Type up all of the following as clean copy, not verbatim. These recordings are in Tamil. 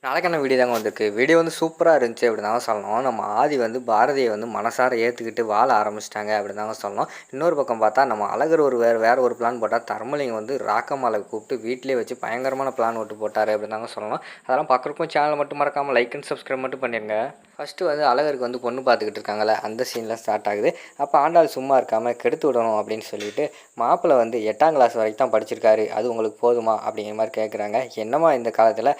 நாளைக்கான வீடியோ தாங்க வந்திருக்கு. வீடியோ வந்து சூப்பராக இருந்துச்சு அப்படின்னு தாங்க சொல்லணும். நம்ம ஆதி வந்து பாரதியை வந்து மனசார ஏற்றுக்கிட்டு வாழ ஆரம்பிச்சிட்டாங்க அப்படின்னு தாங்க சொல்லணும். இன்னொரு பக்கம் பார்த்தா நம்ம அழகர் வேறு ஒரு பிளான் போட்டால் தர்மலிங்கம் வந்து ராக்கம்மாளை கூப்பிட்டு வீட்டிலே வச்சு பயங்கரமான பிளான் போட்டு போட்டார் அப்படின்னு தாங்க சொல்லணும். அதெல்லாம் பார்க்குறக்கும் சேனலை மட்டும் மறக்காமல் லைக் அண்ட் சப்ஸ்கிரைப் மட்டும் பண்ணிடுங்க. ஃபஸ்ட்டு வந்து அழகருக்கு வந்து பொண்ணு பார்த்துக்கிட்டு இருக்காங்களே அந்த சீன்லாம் ஸ்டார்ட் ஆகுது. அப்போ ஆண்டாள் சும்மா இருக்காமல் கெடுத்து விடணும் அப்படின்னு சொல்லிட்டு மாப்பிள்ளை வந்து 8ஆம் கிளாஸ் வரைக்கும் தான் படிச்சிருக்காரு, அது உங்களுக்கு போதுமா அப்படிங்கிற மாதிரி கேட்குறாங்க. என்னம்மா இந்த காலத்தில்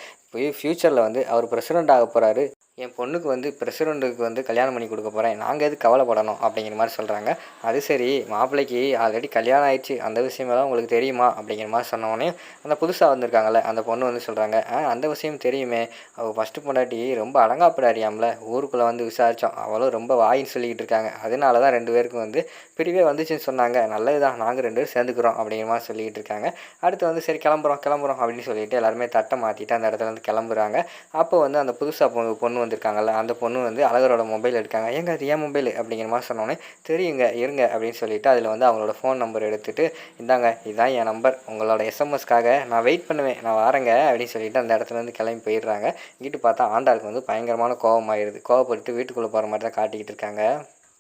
ஃப்யூச்சரில் வந்து அவர் பிரசிடெண்ட் ஆக போகிறாரு, என் பொண்ணுக்கு வந்து பிரசிடெண்ட்டுக்கு வந்து கல்யாணம் பண்ணி கொடுக்க போகிறேன், நாங்கள் எதுக்கு கவலைப்படணும் அப்படிங்கிற மாதிரி சொல்கிறாங்க. அது சரி, மாப்பிள்ளைக்கு ஆல்ரெடி கல்யாணம் ஆயிடுச்சு, அந்த விஷயமெல்லாம் உங்களுக்கு தெரியுமா அப்படிங்கிற மாதிரி சொன்னோடனே அந்த புதுசாக வந்திருக்காங்கல்ல அந்த பொண்ணு வந்து சொல்கிறாங்க, அந்த விஷயம் தெரியுமே, அவள் ஃபஸ்ட்டு பொண்டாட்டி ரொம்ப அடங்காப்பிடாரியாம்ல, ஊருக்குள்ளே வந்து விசாரித்தோம், அவளும் ரொம்ப வாயின்னு சொல்லிக்கிட்டு இருக்காங்க, அதனால தான் 2 பேருக்கும் வந்து பிரிவே வந்துச்சுன்னு சொன்னாங்க, நல்லது தான், நாங்கள் 2 பேரும் சேர்ந்துக்கிறோம் அப்படிங்கிற மாதிரி சொல்லிக்கிட்டு இருக்காங்க. அடுத்து வந்து சரி கிளம்புறோம் கிளம்புறோம் அப்படின்னு சொல்லிட்டு எல்லாருமே தட்டை மாற்றிட்டு அந்த இடத்துல வந்து கிளம்புறாங்க. அப்போ வந்து அந்த புதுசாக பொண்ணு வந்திருக்காங்கல்ல அந்த பொண்ணு வந்து அழகரோட மொபைல் எடுக்காங்க. ஏங்க அது ஏன் மொபைல் அப்படிங்கிற மாதிரி சொன்னோன்னே, தெரியுங்க இருங்க அப்படின்னு சொல்லிட்டு அதில் வந்து அவங்களோட ஃபோன் நம்பர் எடுத்துகிட்டு, இந்தாங்க இதுதான் என் நம்பர், உங்களோட எஸ்எம்எஸ்க்காக நான் வெயிட் பண்ணுவேன், நான் வரேங்க அப்படின்னு சொல்லிட்டு அந்த இடத்துல வந்து கிளம்பி போயிடுறாங்க. இங்கிட்டு பார்த்தா ஆண்டாளுக்கு வந்து பயங்கரமான கோவமாயிருது. கோவப்பட்டு வீட்டுக்குள்ளே போகிற மாதிரி தான் காட்டிக்கிட்டு இருக்காங்க.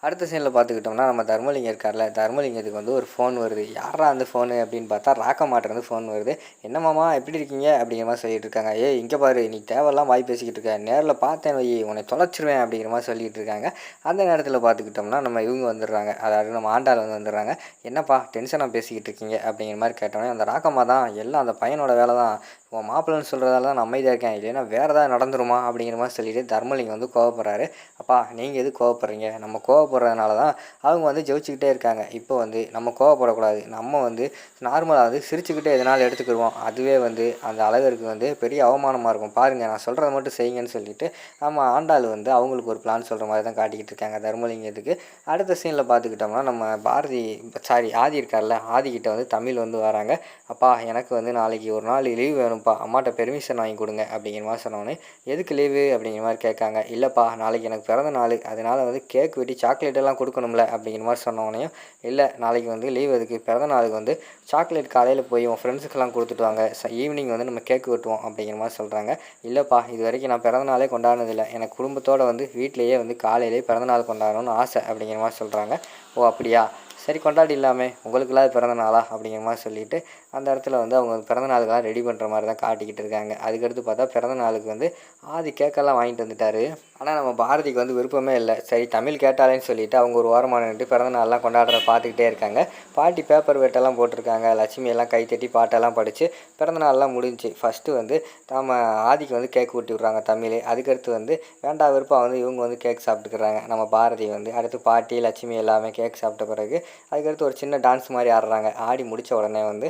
அடுத்த சீனில் பார்த்துக்கிட்டோம்னா நம்ம தர்மலிங்கம் இருக்கார்ல, தர்மலிங்கத்துக்கு வந்து ஒரு ஃபோன் வருது. யாரா அந்த ஃபோனு அப்படின்னு பார்த்தா ராக்கம்மாட்டேருந்து ஃபோன் வருது. என்ன மாமா எப்படி இருக்கீங்க அப்படிங்கிற மாதிரி சொல்லிட்டு இருக்காங்க. ஏய் இங்கே பாரு, நீ தேவையெல்லாம் வாய் பேசிக்கிட்டு இருக்க, நேரில் பார்த்தேன் வை உன்னை தொலைச்சிருவேன் அப்படிங்கிற மாதிரி சொல்லிட்டு இருக்காங்க. அந்த நேரத்தில் பார்த்துக்கிட்டோம்னா நம்ம இவங்க வந்துடுறாங்க, அதாவது நம்ம ஆண்டாள் வந்து வந்துடுறாங்க. என்னப்பா டென்ஷனாக பேசிக்கிட்டு இருக்கீங்க அப்படிங்கிற மாதிரி கேட்டோன்னே, அந்த ராக்கம்மா தான் எல்லாம் அந்த பையனோட வேலை தான், உன் மாப்பிள்ளைன்னு சொல்கிறதால தான் நான் அமைதியாக இருக்கேன், இல்லைன்னா வேறு ஏதாவது நடந்துருமா அப்படிங்கிற மாதிரி சொல்லிட்டு தர்மலிங்கம் வந்து கோவப்படுறாரு. அப்பா நீங்கள் எது கோவப்படுறீங்க, நம்ம கோவப்படுறதுனால தான் அவங்க வந்து ஜெயிச்சுக்கிட்டே இருக்காங்க. இப்போ வந்து நம்ம கோவப்படக்கூடாது, நம்ம வந்து நார்மலாக வந்து சிரிச்சுக்கிட்டே எதனாலும் எடுத்துக்கிடுவோம், அதுவே வந்து அந்த அழகருக்கு வந்து பெரிய அவமானமாக இருக்கும், பாருங்கள் நான் சொல்கிறத மட்டும் செய்யுங்கன்னு சொல்லிட்டு நம்ம ஆண்டாள் வந்து அவங்களுக்கு ஒரு பிளான் சொல்கிற மாதிரி தான் காட்டிக்கிட்டு இருக்காங்க தர்மலிங்கத்துக்கு. அடுத்த சீனில் பார்த்துக்கிட்டோம்னா நம்ம ஆதி இருக்கார்ல, ஆதிக்கிட்ட வந்து தமிழ் வந்து வராங்க. அப்பா எனக்கு வந்து நாளைக்கு ஒரு நாள் லீவ் வேணும்ப்பா, அம்மாட்ட பெர்மிஷன் வாங்கி கொடுங்க அப்படிங்கிற மாதிரி சொன்னோன்னே, எதுக்கு லீவு அப்படிங்கிற மாதிரி கேட்காங்க. இல்லைப்பா நாளைக்கு எனக்கு பிறந்த நாள், அதனால் வந்து கேக் வெட்டி சாக்லேட் எல்லாம் கொடுக்கணும்ல அப்படிங்கிற மாதிரி சொன்னோடனையும், இல்லை நாளைக்கு வந்து லீவ் எதுக்கு, பிறந்த நாளுக்கு வந்து சாக்லேட் காலையில் போய் உன் ஃப்ரெண்ட்ஸுக்கெல்லாம் கொடுத்துட்டு வாங்க, ஈவினிங் வந்து நம்ம கேக் வெட்டுவோம் அப்படிங்கிற மாதிரி சொல்கிறாங்க. இல்லைப்பா இது வரைக்கும் நான் பிறந்த நாளே கொண்டாடினதில்லை, எனக்கு குடும்பத்தோடு வந்து வீட்டிலையே வந்து காலையிலேயே பிறந்தநாள் கொண்டாடணும்னு ஆசை அப்படிங்கிற மாதிரி சொல்கிறாங்க. ஓ அப்படியா, சரி கொண்டாடி இல்லாமல் உங்களுக்குலாம் பிறந்த நாளா அப்படிங்கிற மாதிரி சொல்லிவிட்டு அந்த இடத்துல வந்து அவங்க பிறந்த நாளுக்கெல்லாம் ரெடி பண்ணுற மாதிரி தான் காட்டிக்கிட்டு இருக்காங்க. அதுக்கடுத்து பார்த்தா பிறந்த நாளுக்கு வந்து ஆதி கேக்கெல்லாம் வாங்கிட்டு வந்துட்டார். ஆனால் நம்ம பாரதிக்கு வந்து விருப்பமே இல்லை. சரி தமிழ் கேட்டாலேன்னு சொல்லிவிட்டு அவங்க ஒரு ஓரமாக நின்றுட்டு பிறந்த நாள்லாம் கொண்டாடுறத பார்த்துக்கிட்டே இருக்காங்க. பாட்டி பேப்பர் வெட்டெல்லாம் போட்டிருக்காங்க, லட்சுமி எல்லாம் கைத்தட்டி பாட்டெல்லாம் படித்து பிறந்த நாள்லாம் முடிஞ்சிச்சு. ஃபஸ்ட்டு வந்து நம்ம ஆதிக்கு வந்து கேக் ஊட்டி விட்றாங்க தமிழ். அதுக்கடுத்து வந்து வேண்டாம் விருப்பம் வந்து இவங்க வந்து கேக் சாப்பிட்டுக்கிறாங்க நம்ம பாரதி வந்து. அடுத்து பாட்டி லட்சுமி எல்லாமே கேக் சாப்பிட்ட பிறகு அதுக்கடுத்து ஒரு சின்ன டான்ஸ் மாதிரி ஆடுறாங்க. ஆடி முடித்த உடனே வந்து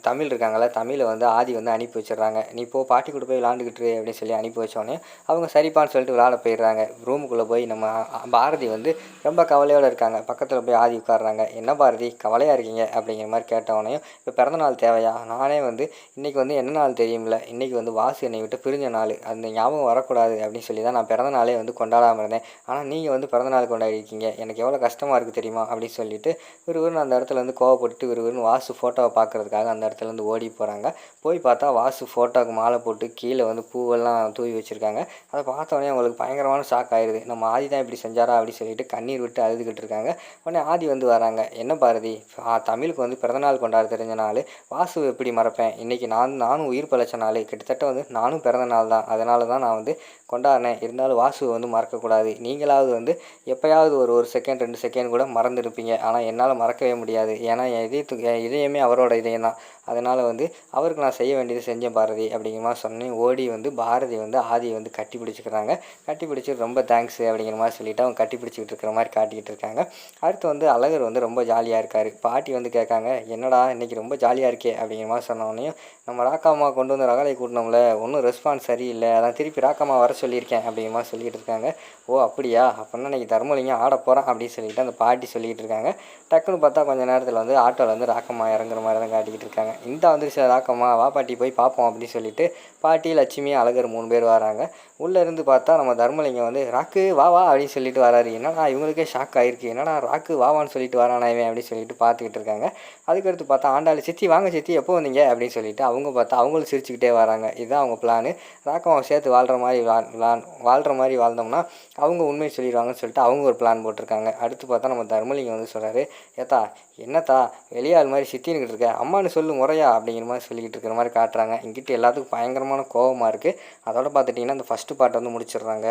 தமிழ் இருக்காங்கள, தமிழை வந்து ஆதி வந்து அனுப்பி வச்சிடுறாங்க. நீ போ பாட்டி கூட போய் விளாண்டுக்கிட்டு அப்படின்னு சொல்லி அனுப்பி வச்சோடனே அவங்க சரிப்பான்னு சொல்லிட்டு விளாட போயிடுறாங்க. ரூமுக்குள்ளே போய் நம்ம பாரதி வந்து ரொம்ப கவலையோடு இருக்காங்க. பக்கத்தில் போய் ஆதி உட்காடுறாங்க. என்ன பாரதி கவலையாக இருக்கீங்க அப்படிங்கிற மாதிரி கேட்டவனையும், இப்போ பிறந்தநாள் தேவையா, நானே வந்து இன்றைக்கி வந்து என்ன நாள் தெரியுமில்ல, இன்றைக்கி வந்து வாசு என்னை விட்டு பிரிஞ்ச நாள், அந்த ஞாபகம் வரக்கூடாது அப்படின்னு சொல்லி தான் நான் பிறந்தநாளே வந்து கொண்டாடாமல் இருந்தேன். ஆனால் நீங்கள் வந்து பிறந்தநாள் கொண்டாடிருக்கீங்க, எனக்கு எவ்வளோ கஷ்டமாக இருக்குது தெரியுமா அப்படின்னு சொல்லிட்டு விறுவிறுன்னு அந்த இடத்துல வந்து கோவப்பட்டு விறுவிறுன்னு வாசு ஃபோட்டோவை பார்க்குறதுக்காக அந்த இடத்துலேருந்து ஓடி போகிறாங்க. போய் பார்த்தா வாசு ஃபோட்டோவுக்கு மாலை போட்டு கீழே வந்து பூவெல்லாம் தூவி வச்சுருக்காங்க. அதை பார்த்தோன்னே அவங்களுக்கு பயங்கரமான ஷாக் ஆயிடுது. நம்ம ஆதி தான் இப்படி செஞ்சாரா அப்படின்னு சொல்லிட்டு கண்ணீர் விட்டு அழுதுகிட்டு இருக்காங்க. உடனே ஆதி வந்து வராங்க. என்ன பாரதி, தமிழுக்கு வந்து பிறந்தநாள் கொண்டாட தெரிஞ்ச நாள், வாசு எப்படி மறப்பேன், இன்றைக்கி நானும் உயிர் பழைச்ச நாள், கிட்டத்தட்ட வந்து நானும் பிறந்த நாள் தான், அதனால தான் நான் வந்து கொண்டாடினேன். இருந்தாலும் வாசுவை வந்து மறக்கக்கூடாது. நீங்களாவது வந்து எப்போயாவது ஒரு செகண்ட் 2 செகண்ட் கூட மறந்துருப்பீங்க, ஆனால் என்னால் மறக்கவே முடியாது. ஏன்னா என் இதயமே அவரோட இதயம் தான். அதனால் வந்து அவருக்கு நான் செய்ய வேண்டியது செஞ்சேன் பாரதி அப்படிங்கிற மாதிரி சொன்னேன். ஓடி வந்து பாரதி வந்து ஆதியை வந்து கட்டி பிடிச்சிக்கிறாங்க. கட்டி பிடிச்சி ரொம்ப தேங்க்ஸு அப்படிங்கிற மாதிரி சொல்லிவிட்டு அவங்க கட்டி பிடிச்சிக்கிட்டு இருக்கிற மாதிரி காட்டிக்கிட்டு இருக்காங்க. அடுத்து வந்து அழகர் வந்து ரொம்ப ஜாலியாக இருக்கார். பாட்டி வந்து கேட்காங்க, என்னடா இன்றைக்கி ரொம்ப ஜாலியாக இருக்கே அப்படிங்கிற மாதிரி சொன்னோடனையும், நம்ம ராக்காம்மா கொண்டு வந்து ரகலை கூட்டினோம்ல, ஒன்றும் ரெஸ்பான்ஸ் சரியில்லை, அதான் திருப்பி ராக்காம்மா வர சொல்லியிருக்கேன் அப்படிங்கிற மாதிரி சொல்லிகிட்டு இருக்காங்க. ஓ அப்படியா, அப்படின்னா இன்றைக்கி தர்மலிங்கம் ஆட போகிறேன் அப்படின்னு சொல்லிட்டு அந்த பாட்டி சொல்லிகிட்டு இருக்காங்க. டக்குன்னு பார்த்தா கொஞ்சம் நேரத்தில் வந்து ஆட்டோவில் வந்து ராக்கம்மா இறங்குற மாதிரி தான் நேரம் காட்டிக்கிட்டு இருக்காங்க. இந்தா வந்துருச்சு ராக்கம்மா, வா பாட்டி போய் பார்ப்போம் அப்படின்னு சொல்லிட்டு பாட்டி, லட்சுமி, அழகர் 3 பேர் வராங்க. உள்ளே இருந்து பார்த்தா நம்ம தர்மலிங்கம் வந்து ராக்கு வா வா அப்படின்னு சொல்லிட்டு வராரு. என்னடா இவங்களுக்கே ஷாக் ஆகிருக்கு, என்னடா ராக்கு வாவான்னு சொல்லிட்டு வரானா இவன் அப்படின்னு சொல்லிட்டு பார்த்துக்கிட்டு இருக்காங்க. அதுக்கடுத்து பார்த்தா ஆண்டாள், சித்தி வாங்க சித்தி எப்போ வந்தீங்க அப்படின்னு சொல்லிட்டு அவங்க பார்த்தா அவங்களும் சிரிச்சுக்கிட்டே வராங்க. இதுதான் அவங்க பிளானு. ராக்கம்மாவை சேர்த்து வாழ்கிற மாதிரி வாழ்ந்தோம்னா அவங்க உண்மையை சொல்லிடுவாங்கன்னு சொல்லிட்டு அவங்க ஒரு பிளான் போட்டிருக்காங்க. அடுத்து பார்த்தா நம்ம தர்மலிங்கம் வந்து சொல்கிறாரு, ஏத்தா என்னத்தா வெளியாள் மாதிரி சித்தின்னுக்கிட்டு இருக்க, அம்மானு சொல்லு முறையா அப்படிங்கிற மாதிரி சொல்லிக்கிட்டு இருக்கிற மாதிரி காட்டுறாங்க. இங்கிட்ட எல்லாத்துக்கும் பயங்கரமான கோபமாக இருக்குது. அதோட பார்த்துட்டிங்கன்னா இந்த ஃபஸ்ட்டு பார்ட்டை வந்து முடிச்சிடுறாங்க.